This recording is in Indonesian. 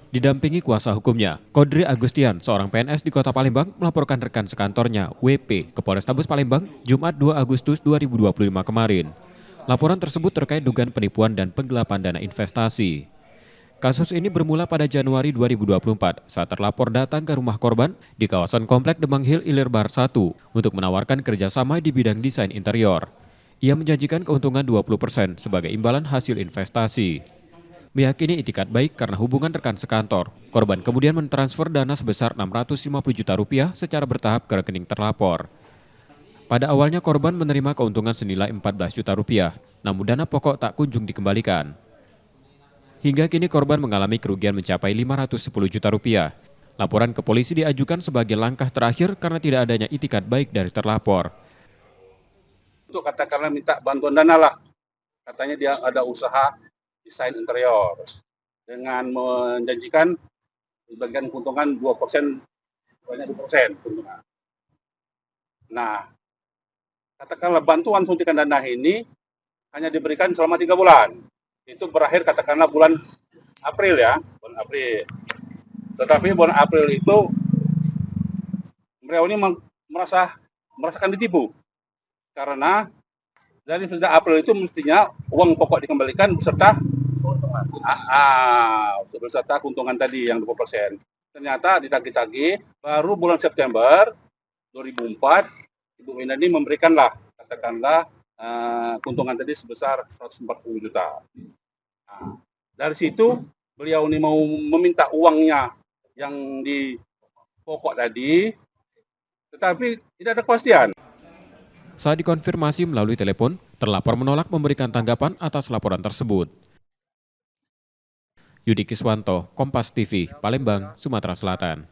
Didampingi kuasa hukumnya, Kodri Agustian, seorang PNS di Kota Palembang, melaporkan rekan sekantornya, WP, ke Polrestabes Palembang, Jumat 2 Agustus 2025 kemarin. Laporan tersebut terkait dugaan penipuan dan penggelapan dana investasi. Kasus ini bermula pada Januari 2024 saat terlapor datang ke rumah korban di kawasan Komplek Demang Hill Ilir Bahar 1 untuk menawarkan kerjasama di bidang desain interior. Ia menjanjikan keuntungan 20% sebagai imbalan hasil investasi. Meyakini itikat baik karena hubungan rekan sekantor. Korban kemudian mentransfer dana sebesar Rp650 juta secara bertahap ke rekening terlapor. Pada awalnya korban menerima keuntungan senilai Rp14 juta, namun dana pokok tak kunjung dikembalikan. Hingga kini korban mengalami kerugian mencapai Rp510 juta. Laporan ke polisi diajukan sebagai langkah terakhir karena tidak adanya itikat baik dari terlapor. Untuk katakanlah minta bantuan dana lah, katanya dia ada usaha desain interior dengan menjanjikan bagian keuntungan 2%, banyak 2% keuntungan. Nah, katakanlah bantuan suntikan dana ini hanya diberikan selama 3 bulan. Itu berakhir katakanlah bulan April ya, bulan April. Tetapi bulan April itu beliau ini merasakan ditipu karena dari sejak April itu mestinya uang pokok dikembalikan beserta keuntungan tadi yang 20%. Ternyata ditagih-tagih, baru bulan September 2004, Ibu Wina ini memberikanlah, katakanlah, keuntungan tadi sebesar 140 juta. Nah, dari situ, beliau ini mau meminta uangnya yang di pokok tadi, tetapi tidak ada kepastian. Saat dikonfirmasi melalui telepon, terlapor menolak memberikan tanggapan atas laporan tersebut. Yudi Kiswanto, Kompas TV, Palembang, Sumatera Selatan.